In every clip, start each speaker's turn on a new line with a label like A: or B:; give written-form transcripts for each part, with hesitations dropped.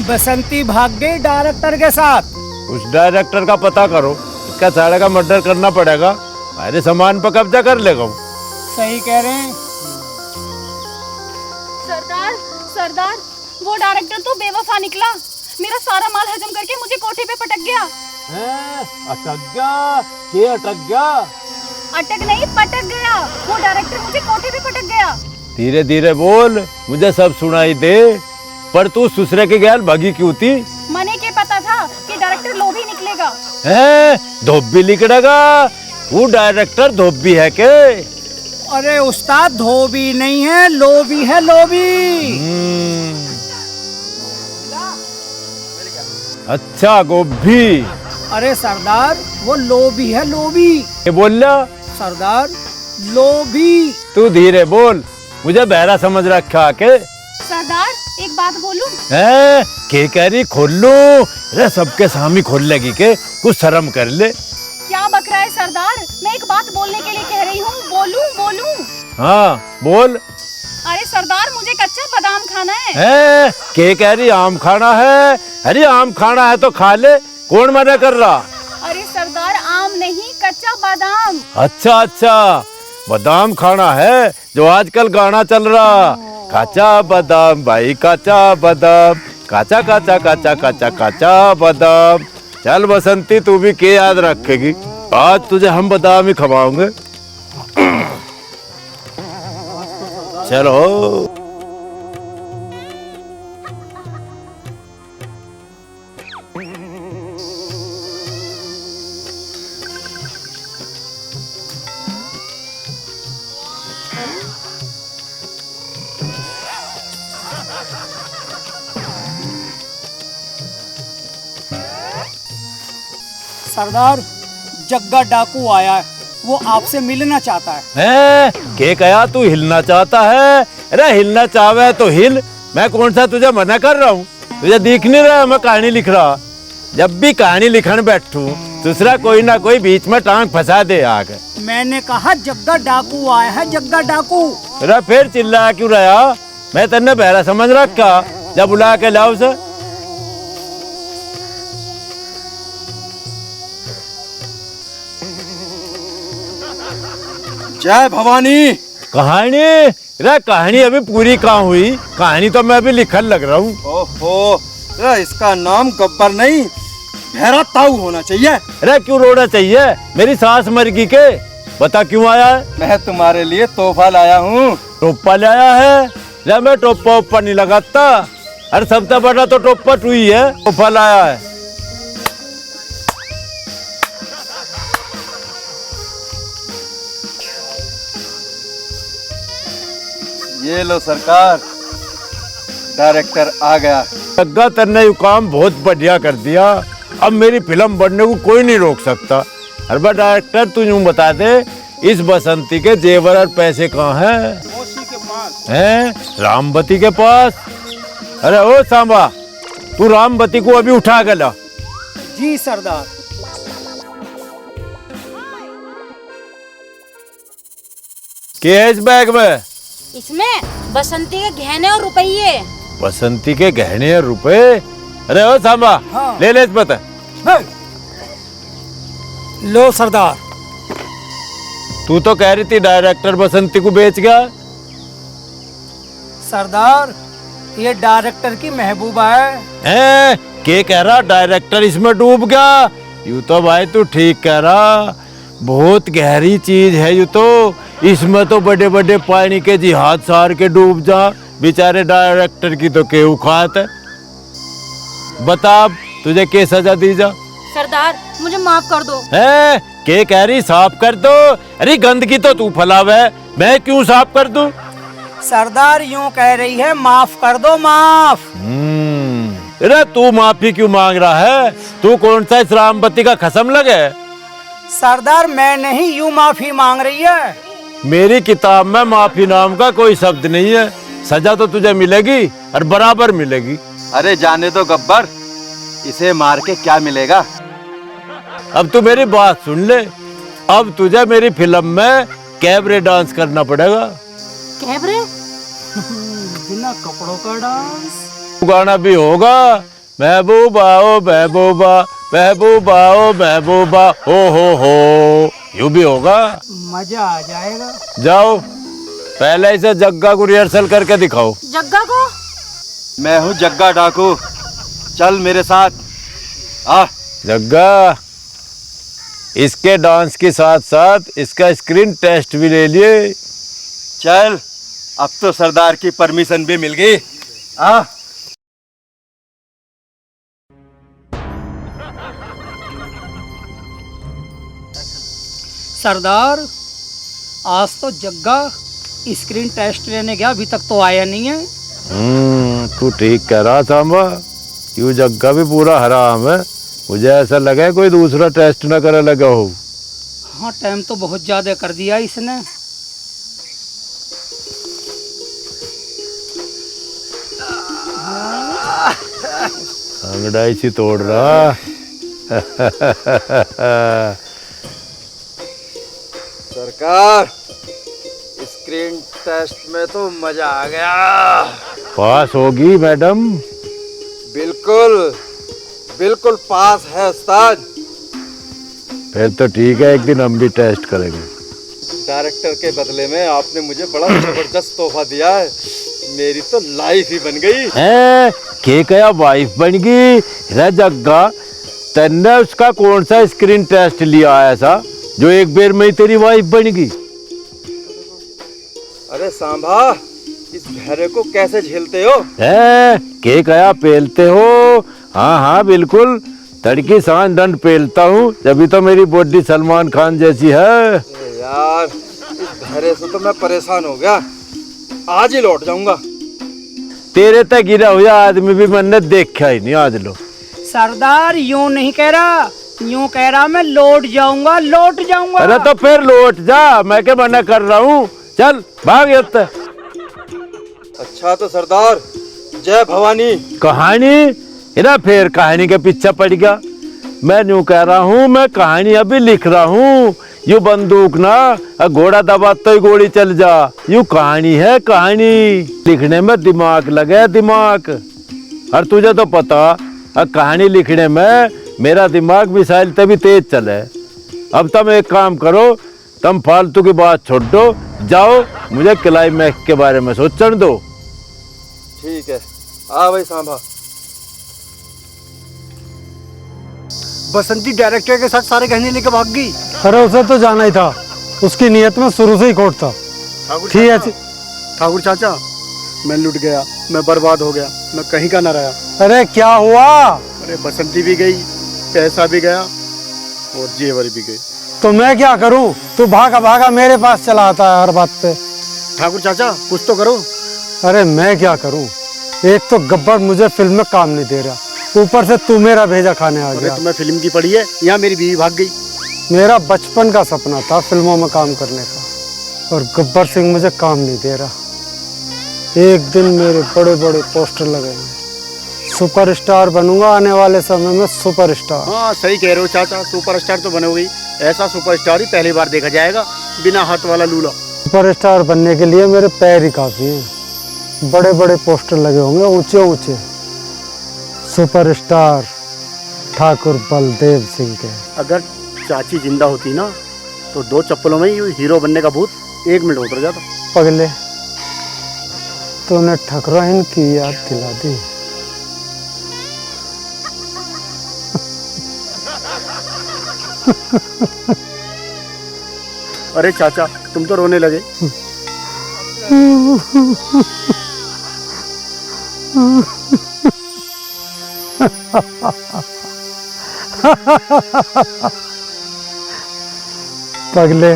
A: बसंती भाग गई डायरेक्टर के साथ।
B: उस डायरेक्टर का पता करो, इसका साले का मर्डर करना पड़ेगा, मेरे सामान पर कब्जा कर लेगा।
A: सही कह रहे हैं
C: सरदार। सरदार, वो डायरेक्टर तो बेवफा निकला। मेरा सारा माल हजम करके मुझे कोठे पे पटक गया।
B: अटक गया? के अटक गया?
C: अटक नहीं, पटक गया। वो डायरेक्टर मुझे कोठे पे पटक गया।
B: धीरे धीरे बोल, मुझे सब सुनाई दे। पर तू ससुरे के गैल भागी क्यों थी?
C: मने के पता था कि डायरेक्टर लोभी निकलेगा।
B: धोबी निकलेगा? वो डायरेक्टर धोबी है के?
A: अरे उस्ताद, धोबी नहीं है, लोभी है, लोभी।
B: अच्छा, गोभी।
A: अरे सरदार, वो लोभी है, लोभी।
B: ये बोल
A: सरदार, लोभी।
B: तू धीरे बोल, मुझे बहरा समझ रखा के?
C: सरदार, एक बात बोलूं?
B: के कह रही? खोल लू? अरे सबके सामने खोल लेगी के? कुछ शर्म कर ले।
C: क्या बक रहा है सरदार? मैं एक बात बोलने के लिए कह रही हूँ। बोलूं बोलूं?
B: हाँ बोल।
C: अरे सरदार, मुझे कच्चा बादाम खाना है।
B: के कह रही? आम खाना है? अरे आम खाना है तो खा ले, कौन मना कर रहा?
C: अरे सरदार, आम नहीं, कच्चा बादाम।
B: अच्छा अच्छा, बादाम खाना है, जो आजकल गाना चल रहा। काचा बादाम भाई, काचा बादाम, काचा काचा काचा काचा काचा बादाम। चल बसंती, तू भी के याद रखेगी, आज तुझे हम बादाम ही खवाओगे। चलो।
A: सरदार, जग्गा डाकू आया है, वो आपसे मिलना चाहता है।
B: के कहा तू हिलना चाहता है? अरे हिलना चाहे तो हिल, मैं कौन सा तुझे मना कर रहा हूँ? तुझे दिख नहीं रहा मैं कहानी लिख रहा? जब भी कहानी लिखने बैठू, दूसरा कोई ना कोई बीच में टांग फंसा दे आगे।
A: मैंने कहा जग्गा डाकू आया है, जग्गा डाकू।
B: अरे फिर चिल्ला क्यों रहा? मैं तेने बहरा समझ रखा, जब बुला के लाओ से।
D: जय भवानी।
B: कहानी? अरे कहानी अभी पूरी कहाँ हुई? कहानी तो मैं अभी लिखन लग रहा हूँ।
D: ओहो, अरे इसका नाम गब्बर नहीं, भैरा ताऊ होना चाहिए।
B: अरे क्यों रोना चाहिए? मेरी सास मर गई के? बता क्यों आया है?
D: मैं तुम्हारे लिए तोहफा लाया हूँ।
B: टोपा लाया है? अरे मैं टोपा ऊपर नहीं लगाता। अरे सबसे बड़ा तो टोपा तू ही है, तोहफा लाया है।
D: ये लो सरकार, डायरेक्टर आ गया।
B: जग्गा तेने ये काम बहुत बढ़िया कर दिया, अब मेरी फिल्म बनने को कोई नहीं रोक सकता। अरे बा डायरेक्टर, तू यूं बता दे, इस बसंती के जेवर और पैसे कहाँ हैं?
D: मौसी के पास
B: हैं? रामवती के पास? अरे ओ सांबा, तू रामवती को अभी उठा के ला।
A: जी सरदार।
B: क्या है इस बैग में?
C: इसमें बसंती के गहने और रुपये।
B: बसंती के गहने और रुपए? अरे ओ सांबा,
A: हाँ।
B: ले इस बता।
A: लो सरदार।
B: तू तो कह रही थी डायरेक्टर बसंती को बेच गया।
A: सरदार, ये डायरेक्टर की महबूबा है।
B: के कह रहा डायरेक्टर इसमें डूब गया? यूं तो भाई तू ठीक कह रहा, बहुत गहरी चीज है यूं तो। इसमें तो बड़े बड़े पानी के जिहाद सार के डूब जा, बेचारे डायरेक्टर की तो के औकात है। बता तुझे के सजा दी जा?
C: सरदार, मुझे माफ कर दो।
B: के कह रही साफ कर दो? अरे गंदगी तो तू फैलावे, मैं क्यों साफ कर दूं?
A: सरदार यूं कह रही है, माफ कर दो, माफ।
B: अरे तू माफी क्यों मांग रहा है? तू कौन सा इस रामवती का खसम लगे?
A: सरदार, मैं नहीं, यूं माफी मांग रही है।
B: मेरी किताब में माफी नाम का कोई शब्द नहीं है। सजा तो तुझे मिलेगी और बराबर मिलेगी।
D: अरे जाने दो गब्बर, इसे मार के क्या मिलेगा?
B: अब तू मेरी बात सुन ले, अब तुझे मेरी फिल्म में कैबरे डांस करना पड़ेगा।
C: कैबरे?
A: बिना कपड़ों का डांस?
B: गाना भी होगा, महबूबा ओ महबूबा, महबूबा ओ महबूबा, हो यूं भी होगा।
A: मजा आ जाएगा।
B: जाओ पहले इसे जग्गा को रिहर्सल करके दिखाओ।
C: जग्गा को?
D: मैं हूँ जग्गा डाकू, चल मेरे साथ आ।
B: जग्गा, इसके डांस के साथ साथ इसका स्क्रीन टेस्ट भी ले लिए।
D: चल, अब तो सरदार की परमिशन भी मिल गई। आ
A: सरदार, आज तो जग्गा स्क्रीन टेस्ट लेने गया, अभी तक तो आया नहीं है।
B: तू ठीक कह रहा सांबा, यूं जग्गा भी पूरा हराम है। मुझे ऐसा लगा है कोई दूसरा टेस्ट ना करे लगा हो।
A: हाँ, टाइम तो बहुत ज्यादा कर दिया इसने।
B: अंगड़ाई सी तोड़ रहा।
D: सरकार, स्क्रीन टेस्ट में तो मजा आ गया।
B: पास होगी मैडम।
D: बिल्कुल बिल्कुल पास है उस्ताद।
B: फिर तो ठीक है, एक दिन हम भी टेस्ट करेंगे।
D: डायरेक्टर के बदले में आपने मुझे बड़ा जबरदस्त तोहफा दिया है, मेरी तो लाइफ ही बन गई
B: है। के कया वाइफ बन गई रे जग्गा? तन्ने उसका कौन सा स्क्रीन टेस्ट लिया ऐसा जो एक बार में ही तेरी वाइफ बन गई?
D: अरे सांभा, इस भैरे को कैसे झेलते हो?
B: है के कया पेलते हो? हाँ हाँ बिल्कुल, तड़की सांझ दंड पेलता हूँ, जब तो मेरी बॉडी सलमान खान जैसी है।
D: यार, इस भैरे से तो मैं परेशान हो गया, आज ही लौट जाऊंगा।
B: तेरे तक गिरा हुआ आदमी भी मैंने देखा ही नहीं आज लो।
A: सरदार यूं नहीं कह रहा, यूं कह रहा मैं लौट जाऊंगा, लौट जाऊंगा।
B: अरे तो फिर लौट जा, मैं क्या मना कर रहा हूँ। चल भाग यहाँ।
D: अच्छा तो सरदार, जय भवानी।
B: कहानी ना फिर कहानी के पीछे पड़ गया। मैं यूं कह रहा हूँ, मैं कहानी अभी लिख रहा हूँ। यू बंदूक ना घोड़ा दबा तो ही गोली चल जा, यू कहानी है कहानी। लिखने में दिमाग लगे, दिमाग। और तुझे तो पता कहानी लिखने में मेरा दिमाग मिसाइल से भी तेज चले। अब तुम एक काम करो, तुम फालतू की बात छोड़ दो, जाओ मुझे क्लाइमैक्स के बारे में सोचने दो।
D: ठीक है, आ भाई सांभा।
E: बसंती डायरेक्टर के साथ सारे गहने लेकर भाग गई।
F: अरे उसे तो जाना ही था, उसकी नीयत में शुरू से ही खोट था। ठीक है
E: ठाकुर चाचा, मैं लुट गया, मैं बर्बाद हो गया, मैं कहीं का न रहा।
F: अरे क्या हुआ?
E: अरे बसंती भी गई, पैसा भी गया और जेवर भी गए।
F: तो मैं क्या करूं? तू भागा भागा मेरे पास चला आता है हर बात पे।
E: ठाकुर चाचा, कुछ तो करो।
F: अरे मैं क्या करूं? एक तो गब्बर मुझे फिल्म में काम नहीं दे रहा, ऊपर से तू मेरा भेजा खाने आ गया।
E: तुम्हें फिल्म की पड़ी है, यहाँ मेरी बीवी भाग गई।
F: मेरा बचपन का सपना था फिल्मों में काम करने का, और गब्बर सिंह मुझे काम नहीं दे रहा। एक दिन मेरे बड़े बड़े पोस्टर लगे हैं, सुपरस्टार बनूंगा आने वाले समय में, सुपरस्टार।
E: हाँ सही कह रहे हो चाचा, सुपरस्टार तो बनोगी। ऐसा सुपरस्टार ही पहली बार देखा जाएगा, बिना हाथ वाला लूला।
F: सुपरस्टार बनने के लिए मेरे पैर ही काफी हैं। बड़े बड़े पोस्टर लगे होंगे, ऊंचे ऊंचे। सुपरस्टार ठाकुर बलदेव सिंह के।
E: अगर चाची जिंदा होती ना, तो 2 चप्पलों में ही हीरो बनने का भूत 1 मिनट उतर जाता।
F: पगले, तूने ठकुराइन की याद दिला दी।
E: अरे चाचा, तुम तो रोने लगे।
F: पगले,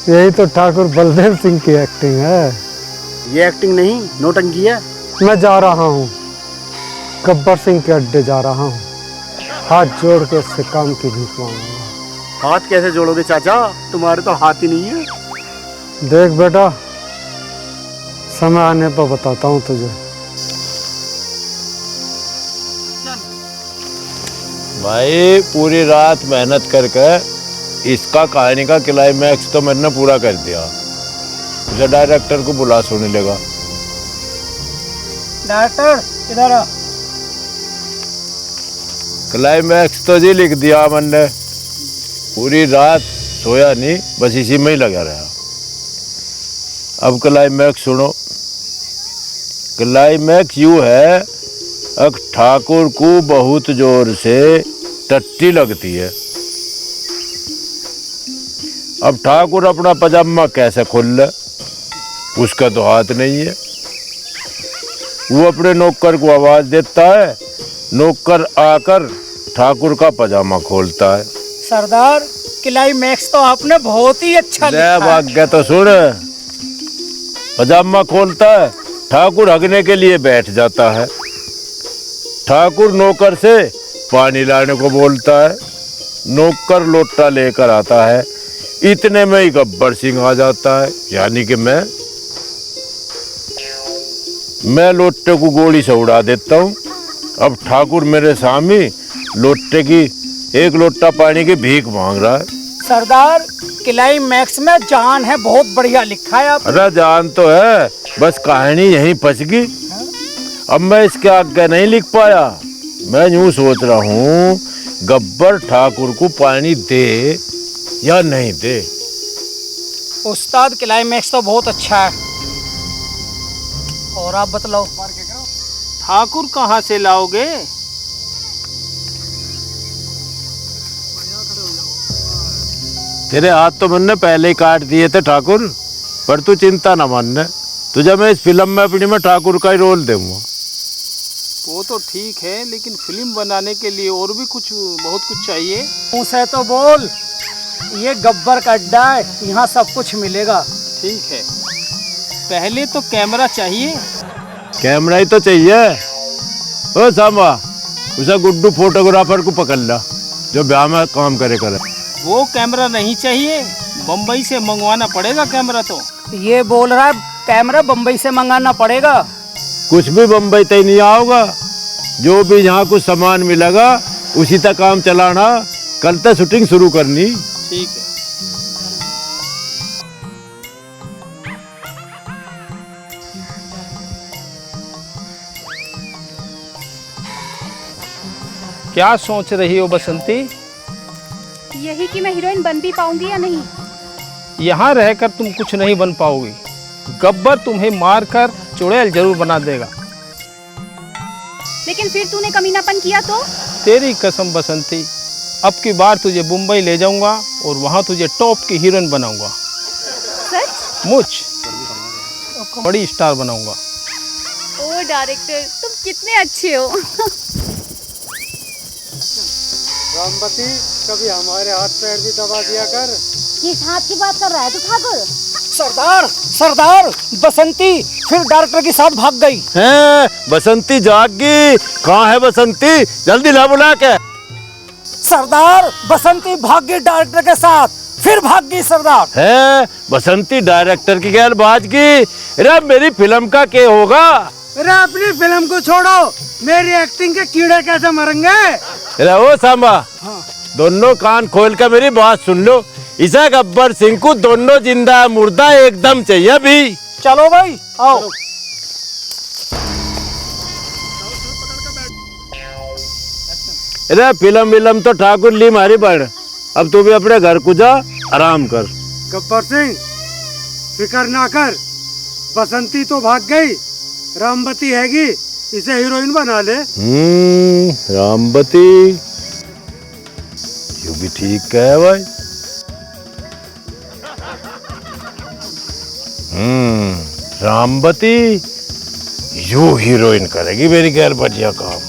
F: यही तो ठाकुर बलदेव सिंह की एक्टिंग है।
E: ये एक्टिंग नहीं, नौटंकी है।
F: मैं जा रहा हूँ, गब्बर सिंह के अड्डे जा रहा हूँ। हाथ जोड़ के उससे काम की भीख मांगूंगा।
E: हाथ कैसे जोड़ोगे चाचा, तुम्हारे तो हाथ ही नहीं है।
F: देख बेटा, समय आने पर बताता हूँ तुझे।
B: भाई पूरी रात मेहनत करके इसका कहानी का क्लाइमैक्स तो मैंने पूरा कर दिया। मुझे डायरेक्टर को बुला सुनने लगा।
A: डायरेक्टर इधर आ।
B: क्लाइमैक्स तो जी लिख दिया मैंने, पूरी रात सोया नहीं, बस इसी में ही लगा रहा। अब क्लाइमैक्स सुनो। क्लाइमैक्स यूँ है, अब ठाकुर को बहुत जोर से टट्टी लगती है। अब ठाकुर अपना पजामा कैसे खोल ले, उसका तो हाथ नहीं है। वो अपने नौकर को आवाज देता है, नौकर आकर ठाकुर का पजामा खोलता है।
A: सरदार, क्लाइमैक्स तो आपने बहुत ही अच्छा
B: ले
A: लिखा है।
B: भाग्य तो सुन, पजामा खोलता है, ठाकुर हगने के लिए बैठ जाता है। ठाकुर नौकर से पानी लाने को बोलता है, नौकर लोटा लेकर आता है। इतने में ही गब्बर सिंह आ जाता है, यानी कि मैं लोटे को गोली से उड़ा देता हूँ। अब ठाकुर मेरे सामने लोटे की एक लोटा पानी की भीख मांग रहा है।
A: सरदार, क्लाइमैक्स में जान है, बहुत बढ़िया लिखा है आप।
B: अरे जान तो है, बस कहानी यहीं फंस गई। अब मैं इसके आगे नहीं लिख पाया। मैं यूं सोच रहा हूँ, गब्बर ठाकुर को पानी दे या नहीं दे।
A: उस्ताद, क्लाइमैक्स तो बहुत अच्छा है। और आप बतलाओ।
G: ठाकुर कहाँ से लाओगे?
B: तेरे हाथ तो मैंने पहले ही काट दिए थे ठाकुर, पर तू चिंता ना मानने, तुझे मैं इस फिल्म में अपनी में ठाकुर का ही रोल दूंगा।
G: वो तो ठीक है, लेकिन फिल्म बनाने के लिए और भी बहुत कुछ चाहिए।
A: मुँह तो बोल, ये गब्बर का अड्डा है, यहाँ सब कुछ मिलेगा।
G: ठीक है, पहले तो कैमरा चाहिए।
B: कैमरा ही तो चाहिए। ओ सांबा, उसे गुड्डू फोटोग्राफर को पकड़ ला, जो ब्याह में काम करे।
G: वो कैमरा नहीं चाहिए, बम्बई से मंगवाना पड़ेगा कैमरा। तो
A: ये बोल रहा है कैमरा बम्बई से मंगाना पड़ेगा।
B: कुछ भी बम्बई तक नहीं आओगा, जो भी यहाँ कुछ सामान मिलेगा उसी तक काम चलाना। कल तक शूटिंग शुरू करनी।
G: ठीक है। क्या सोच रही हो बसंती?
C: यही कि मैं हीरोइन बन भी पाऊंगी या नहीं।
G: यहाँ रहकर तुम कुछ नहीं बन पाओगी। गब्बर तुम्हें मारकर चुड़ैल जरूर बना देगा।
C: लेकिन फिर तूने कमीनापन किया तो?
G: तेरी कसम बसंती, अब की बार तुझे मुंबई ले जाऊंगा और वहाँ तुझे टॉप की हीरोइन बनाऊंगा।
C: सच?
G: मुझ बड़ी स्टार बनाऊंगा।
C: ओ डायरेक्टर, तुम कितने अच्छे हो।
F: रामवती, कभी हमारे हाथ पैर भी दबा दिया कर।
H: किस हाथ की बात कर रहा है तू ठाकुर?
A: सरदार, सरदार, बसंती फिर डायरेक्टर के साथ भाग गई
B: है। बसंती जागी, कहाँ है बसंती? जल्दी ला बुला के।
A: सरदार, बसंती भाग गई डायरेक्टर के साथ, फिर भाग गई सरदार।
B: है बसंती डायरेक्टर की गैर बाज की। अरे मेरी फिल्म का क्या होगा?
F: अरे अपनी फिल्म को छोड़ो, मेरी एक्टिंग के कीड़े कैसे मरेंगे?
B: अरे ओ सांबा, दोनों कान खोल कर मेरी बात सुन लो। इसा गब्बर सिंह को दोनों जिंदा मुर्दा एकदम चाहिए अभी।
A: चलो भाई, आओ।
B: अरे फिल्म तो ठाकुर ली मारी बड़, अब तू भी अपने घर को जा, आराम कर।
F: गब्बर सिंह, फिकर ना कर, बसंती तो भाग गई, रामवती हैगी, इसे हीरोइन बना ले।
B: रामवती, यू भी ठीक है भाई। रामवती यू हीरोइन करेगी मेरी गैर बढ़िया काम।